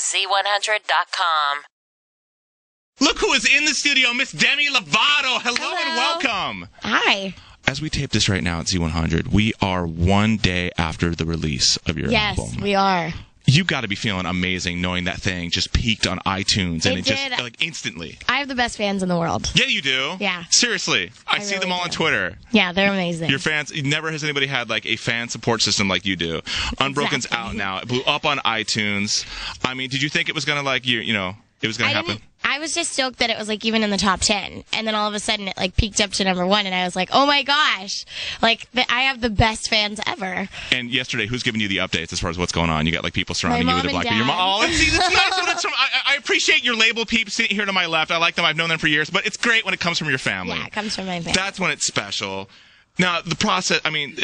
Z100.com. Look who is in the studio, Miss Demi Lovato. Hello and welcome. Hi. As we tape this right now at Z100, we are one day after the release of your album. Yes, we are. You got to be feeling amazing knowing that thing just peaked on iTunes and it just like instantly. I have the best fans in the world. Yeah, you do. Yeah. Seriously. I see really them all on do. Twitter. Yeah, they're amazing. Your fans, never has anybody had like a fan support system like you do. Unbroken's out now. It blew up on iTunes. I mean, did you think it was going to like, it was going to happen? I was just stoked that it was like even in the top 10, and then all of a sudden it like peaked up to #1, and I was like, oh my gosh, like I have the best fans ever. And yesterday, who's giving you the updates as far as what's going on? You got like people surrounding you with a mom and black. Your mom. dad. Oh, see, that's nice. I appreciate your label peeps sitting here to my left. I like them. I've known them for years, but it's great when it comes from your family. Yeah, it comes from my family. That's when it's special. Now the process. I mean,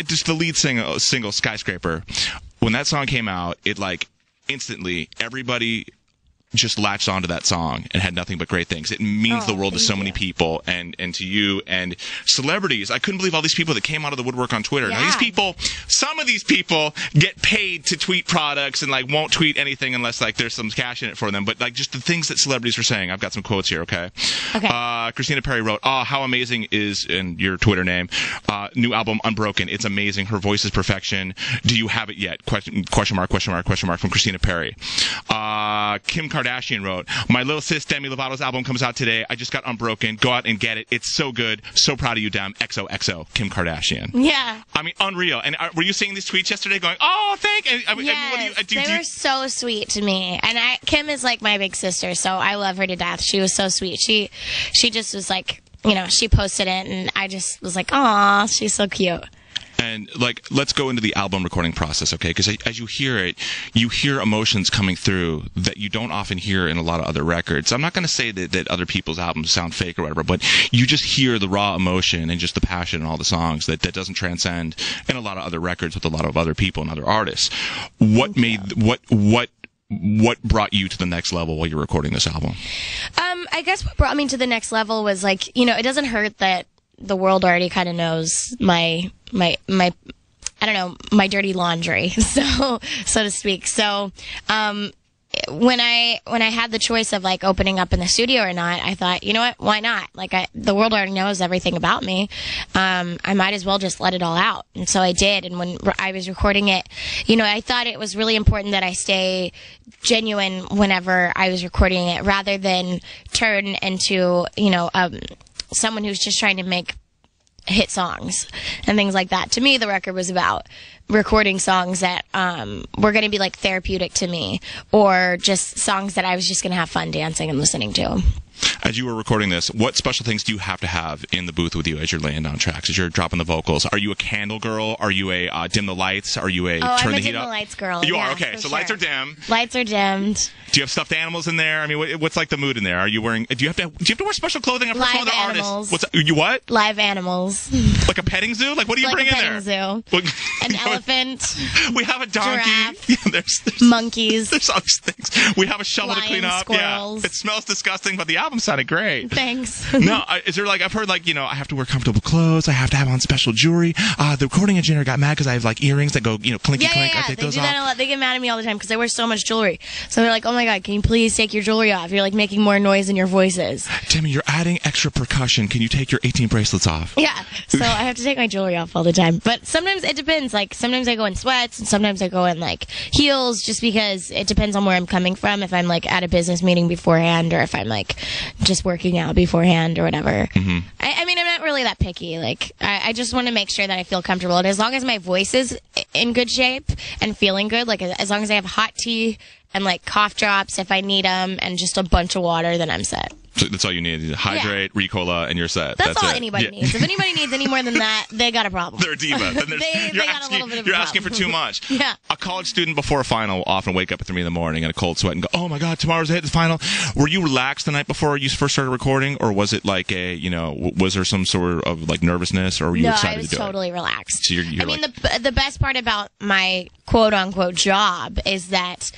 just the lead single, "Skyscraper." When that song came out, it like instantly everybody just latched onto that song and had nothing but great things. It means the world to so many people and to you and celebrities. I couldn't believe all these people that came out of the woodwork on Twitter. Yeah. Now these people, some of these people get paid to tweet products and like won't tweet anything unless like there's some cash in it for them. But like just the things that celebrities were saying. I've got some quotes here, okay? Okay. Christina Perry wrote, "Oh, how amazing is," in your Twitter name, "new album Unbroken. It's amazing. Her voice is perfection. Do you have it yet?" Question mark from Christina Perry. Kim Kardashian wrote, "My little sis Demi Lovato's album comes out today. I just got Unbroken. Go out and get it. It's so good. So proud of you, Dem. XOXO." Kim Kardashian. Yeah. I mean, unreal. And were you seeing these tweets yesterday going, "Oh, thank you." Yes, they were so sweet to me. And Kim is like my big sister, so I love her to death. She was so sweet. She just was like, she posted it, and I just was like, aw, she's so cute. And, like, let's go into the album recording process, okay? Because as you hear it, you hear emotions coming through that you don't often hear in a lot of other records. I'm not going to say that other people's albums sound fake or whatever, but you just hear the raw emotion and just the passion in all the songs that doesn't transcend in a lot of other records with a lot of other people and other artists. What brought you to the next level while you're recording this album? I guess what brought me to the next level was like, it doesn't hurt that the world already kind of knows my I don't know, my dirty laundry, so to speak. So, when I had the choice of like opening up in the studio or not, I thought, you know what, why not? Like the world already knows everything about me. I might as well just let it all out. And so I did. And when I was recording it, I thought it was really important that I stay genuine whenever I was recording it, rather than turn into, someone who's just trying to make hit songs and things like that. To me, the record was about recording songs that were going to be like therapeutic to me, or just songs that I was just going to have fun dancing and listening to. As you were recording this, what special things do you have to have in the booth with you as you're laying down tracks, as you're dropping the vocals? Are you a candle girl? Are you a dim the lights? Are you a turn the heat up? I'm a dim the lights girl. You are? Okay, so lights are dim. Lights are dimmed. Do you have stuffed animals in there? I mean, what's like the mood in there? Are you wearing? Do you have to wear special clothing? I've heard some other animals. artists. You what? Live animals. Like a petting zoo? Like what do you bring in there? Like a petting zoo. An elephant. We have a donkey. Giraffe. Yeah, there's monkeys. There's all these things. We have a shovel to clean up. Squirrels. Yeah, it smells disgusting, but the album sounded great. Thanks. No, is there like, I've heard like, I have to wear comfortable clothes. I have to have on special jewelry. The recording engineer got mad because I have like earrings that go, clinky clink. Yeah. I take They those do off. that a lot. They get mad at me all the time because I wear so much jewelry. So they're like, oh my God, can you please take your jewelry off? You're like making more noise than your voice is. Timmy, you're adding extra percussion. Can you take your 18 bracelets off? Yeah. So I have to take my jewelry off all the time. But sometimes it depends. Like sometimes I go in sweats and sometimes I go in like heels, just because it depends on where I'm coming from. If I'm like at a business meeting beforehand, or if I'm like just working out beforehand or whatever. Mm-hmm. I mean, I'm not really that picky. Like, I just want to make sure that I feel comfortable. And as long as my voice is in good shape and feeling good, like as long as I have hot tea and like cough drops if I need them and just a bunch of water, then I'm set. So that's all you need. Hydrate, Ricola, and you're set. That's all it. anybody needs. If anybody needs any more than that, they got a problem. They're a diva. Then they got a little bit of a You're problem. asking for too much. Yeah. A college student before a final will often wake up at 3 in the morning in a cold sweat and go, oh my God, tomorrow's the final. Were you relaxed the night before you first started recording, or was it like was there some sort of like nervousness, or were you excited to do it? No, I was totally relaxed. So you're I mean, the best part about my quote-unquote job is that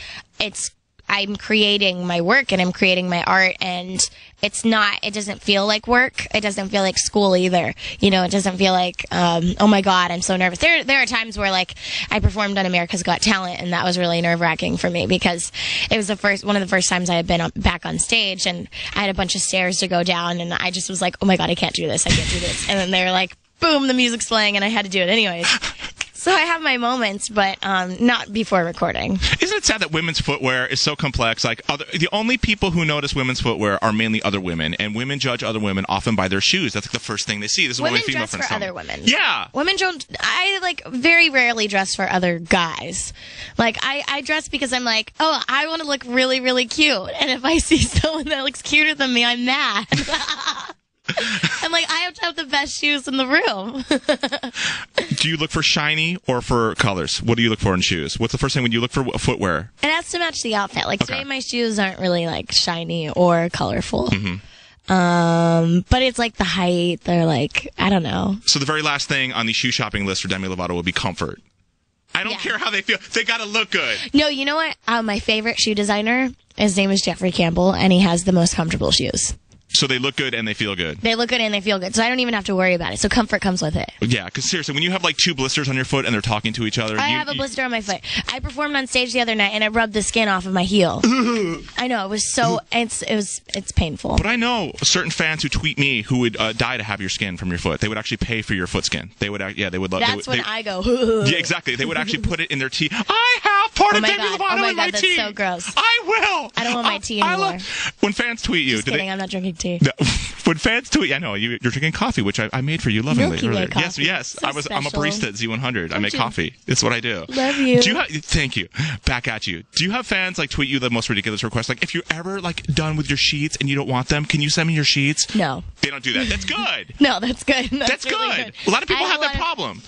I'm creating my work and I'm creating my art, and it doesn't feel like work. It doesn't feel like school either. You know, it doesn't feel like, oh my God, I'm so nervous. There are times where, like, I performed on America's Got Talent, and that was really nerve-wracking for me because it was one of the first times I had been back on stage, and I had a bunch of stairs to go down, and I just was like, oh my God, I can't do this. And then they were like, boom, the music's playing, and I had to do it anyways. So I have my moments, but not before recording. Isn't it sad that women's footwear is so complex? Like, the only people who notice women's footwear are mainly other women, and women judge other women often by their shoes. That's like the first thing they see. This is what my female friends tell me. Women dress for other women. Yeah. Women don't. I like very rarely dress for other guys. Like I dress because I'm like, oh, I want to look really, really cute, and if I see someone that looks cuter than me, I'm mad. I'm like, I have to have the best shoes in the room. Do you look for shiny or for colors? What do you look for in shoes? What's the first thing when you look for footwear? It has to match the outfit. Like, today my shoes aren't really, like, shiny or colorful. Mm-hmm. But it's, like, the height. They're, like, I don't know. So the very last thing on the shoe shopping list for Demi Lovato would be comfort. I don't care how they feel. They gotta look good. No, you know what? My favorite shoe designer, his name is Jeffrey Campbell, and he has the most comfortable shoes. So they look good and they feel good. They look good and they feel good. So I don't even have to worry about it. So comfort comes with it. Yeah, because seriously, when you have like 2 blisters on your foot and they're talking to each other. I have a blister on my foot. I performed on stage the other night and I rubbed the skin off of my heel. I know, it was so, it's painful. But I know certain fans who tweet me who would die to have your skin from your foot. They would actually pay for your foot skin. They would, they would love. That's when I go. Yeah, exactly. They would actually put it in their tea. I have part of Demi Lovato in my tea. That's so gross. I will. I don't want my tea anymore. When fans tweet you, Just kidding, I'm not drinking tea. No. When fans tweet, I know you're drinking coffee, which I made for you lovingly Milky Way earlier. coffee. Yes. So I'm a barista at Z100. I make coffee. It's what I do. Love you. Thank you. Back at you. Do you have fans like tweet you the most ridiculous requests? Like, if you're ever like done with your sheets and you don't want them, can you send me your sheets? No. They don't do that. That's good. No, that's good. That's really good. A lot of people have that problem.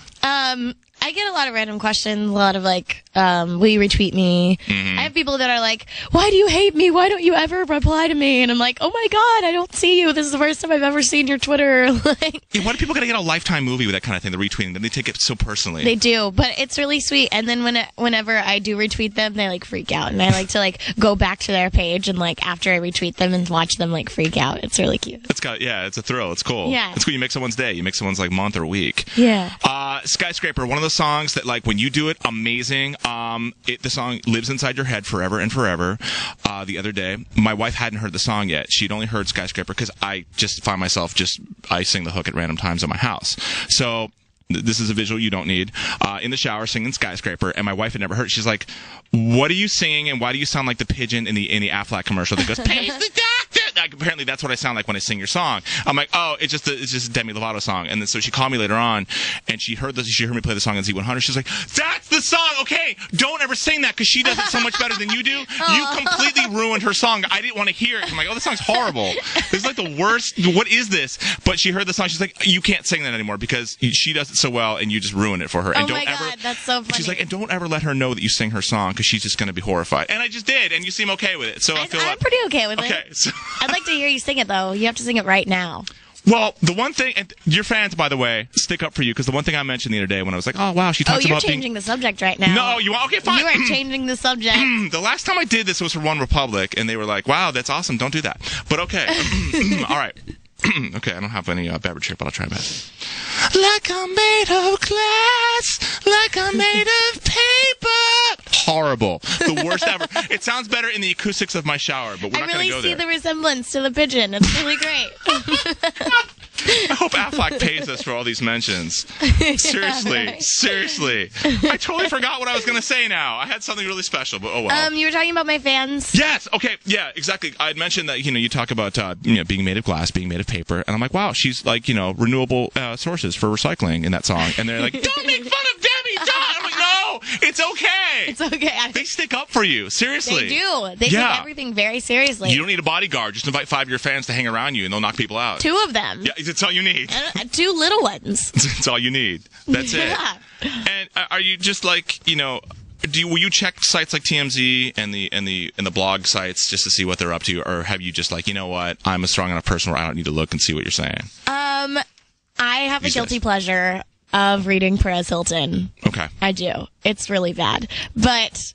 I get a lot of random questions, a lot of like, will you retweet me? Mm-hmm. I have people that are like, why do you hate me? Why don't you ever reply to me? And I'm like, oh my God, I don't see you. This is the first time I've ever seen your Twitter. Like, yeah, why do people gotta get a Lifetime movie with that kind of thing? The retweeting them, they take it so personally. They do, but it's really sweet. And then whenever I do retweet them, they like freak out, and I like to like go back to their page and like after I retweet them and watch them like freak out. It's really cute. It's a thrill. It's cool. Yeah, it's cool. You make someone's day. You make someone's like month or week. Yeah. Skyscraper, one of those songs that like when you do it, amazing. The song lives inside your head forever and forever. The other day, my wife hadn't heard the song yet. She'd only heard Skyscraper because I just find myself I sing the hook at random times at my house. So this is a visual you don't need. In the shower singing Skyscraper, and my wife had never heard it. She's like, what are you singing, and why do you sound like the pigeon in the Aflac commercial that goes, "Pays the doctor"? Like, apparently that's what I sound like when I sing your song. I'm like, oh, it's just a Demi Lovato song. And then so she called me later on, and she heard me play the song on Z100. She's like, that's the song. Okay, don't ever sing that because she does it so much better than you do. You completely ruined her song. I didn't want to hear it. I'm like, oh, this song's horrible. This is like the worst. What is this? But she heard the song. She's like, you can't sing that anymore because she does it so well, and you just ruin it for her. And oh my God, that's so funny. She's like, and don't ever let her know that you sing her song because she's just going to be horrified. And I just did, and you seem okay with it. So I'm pretty okay with it. Okay, so I'd like to hear you sing it though. You have to sing it right now. Well, the one thing, and your fans, by the way, stick up for you, because the one thing I mentioned the other day when I was like, oh, wow, she talks about you're changing the subject right now. No, you are? Okay, fine. You are changing the subject. The last time I did this was for One Republic, and they were like, wow, that's awesome, don't do that. But okay. All right. Okay, I don't have any beverage here, but I'll try my best. Like I'm made of glass, like I'm made of paper. Horrible. The worst ever. It sounds better in the acoustics of my shower, but we're not going to go there. I really see the resemblance to the pigeon. It's really great. I hope Aflac pays us for all these mentions. Seriously, right. Seriously. I totally forgot what I was going to say now. I had something really special, but oh well. You were talking about my fans? Yes, okay, yeah, exactly. I had mentioned that, you talk about, being made of glass, being made of paper, and I'm like, wow, she's like, renewable sources for recycling in that song. And they're like, don't make fun of Demi, don't! I'm like, no, it's okay. It's okay. They stick up for you, seriously. They do. They take everything very seriously. You don't need a bodyguard. Just invite 5 of your fans to hang around you, and they'll knock people out. 2 of them. Yeah, that's all you need. 2 little ones. That's all you need. That's it. And are you just like, will you check sites like TMZ and the blog sites just to see what they're up to, or have you just like, you know what, I'm a strong enough person where I don't need to look and see what you're saying? I have a guilty pleasure of reading Perez Hilton. Okay. I do. It's really bad. But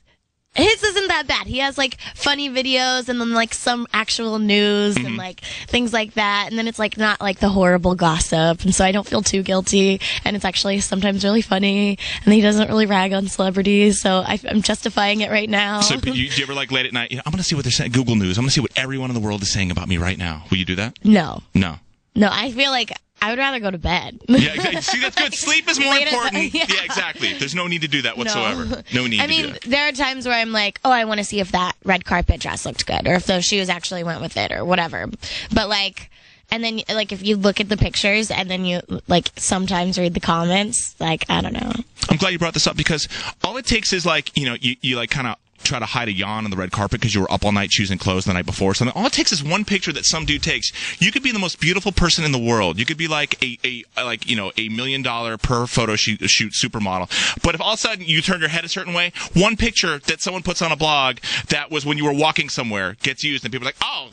his isn't that bad. He has like funny videos and then like some actual news and like things like that. And then it's like not like the horrible gossip. And so I don't feel too guilty. And it's actually sometimes really funny. And he doesn't really rag on celebrities. So I'm justifying it right now. So do you ever like late at night, I'm going to see what they're saying, Google News. I'm going to see what everyone in the world is saying about me right now. Will you do that? No. No. No, I feel like I would rather go to bed. Yeah, exactly. See, that's good. Sleep is more important. Yeah. Exactly. There's no need to do that whatsoever. No need to do that. There are times where I'm like, oh, I want to see if that red carpet dress looked good, or if those shoes actually went with it, or whatever. But like, and then like if you look at the pictures and then you like sometimes read the comments, like I don't know. I'm glad you brought this up because all it takes is like, you like kind of try to hide a yawn on the red carpet because you were up all night choosing clothes the night before or something. All it takes is one picture that some dude takes. You could be the most beautiful person in the world. You could be like a $1 million per photo shoot supermodel. But if all of a sudden you turn your head a certain way, one picture that someone puts on a blog that was when you were walking somewhere gets used and people are like, oh,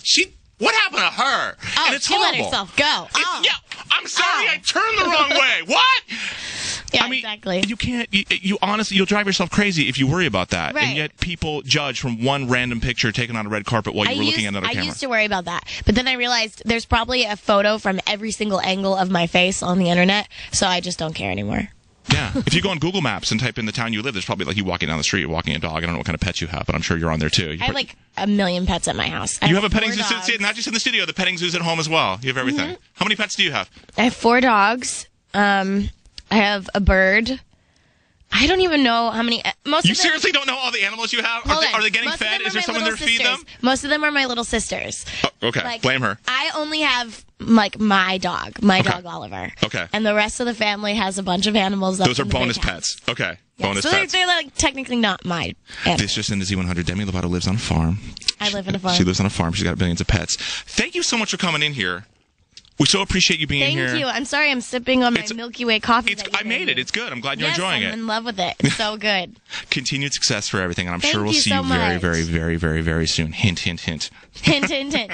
what happened to her? Oh, and it's she horrible. let herself go. Oh. Yeah, I'm sorry, I turned the wrong way. What? Yeah, I mean, exactly. You can't. You honestly, you'll drive yourself crazy if you worry about that. Right. And yet, people judge from one random picture taken on a red carpet while you were looking at another camera. I used to worry about that, but then I realized there's probably a photo from every single angle of my face on the internet, so I just don't care anymore. Yeah. If you go on Google Maps and type in the town you live, there's probably like you walking down the street, walking a dog. I don't know what kind of pets you have, but I'm sure you're on there too. I have like a million pets at my house. You have a petting zoo, not just in the studio. The petting zoo's at home as well. You have everything. How many pets do you have? I have 4 dogs. I have a bird. I don't even know how many. You seriously don't know all the animals you have? Are they getting fed? Is there someone there to feed them? Most of them are my little sisters. Oh, okay, like, blame her. I only have like my dog Oliver. Okay. And the rest of the family has a bunch of animals. Those are bonus pets. Okay. Yeah, bonus so pets. They're like technically not my animals. This just in the Z100. Demi Lovato lives on a farm. I live on a farm. She lives on a farm. She's got billions of pets. Thank you so much for coming in here. We so appreciate you being here. Thank you. I'm sorry I'm sipping on my Milky Way coffee. I made it. It's good. I'm glad you're enjoying it. I'm in love with it. It's so good. Continued success for everything, and I'm Thank sure we'll you see so you very, much. very, very, very, very soon. Hint, hint, hint. Hint, hint, hint.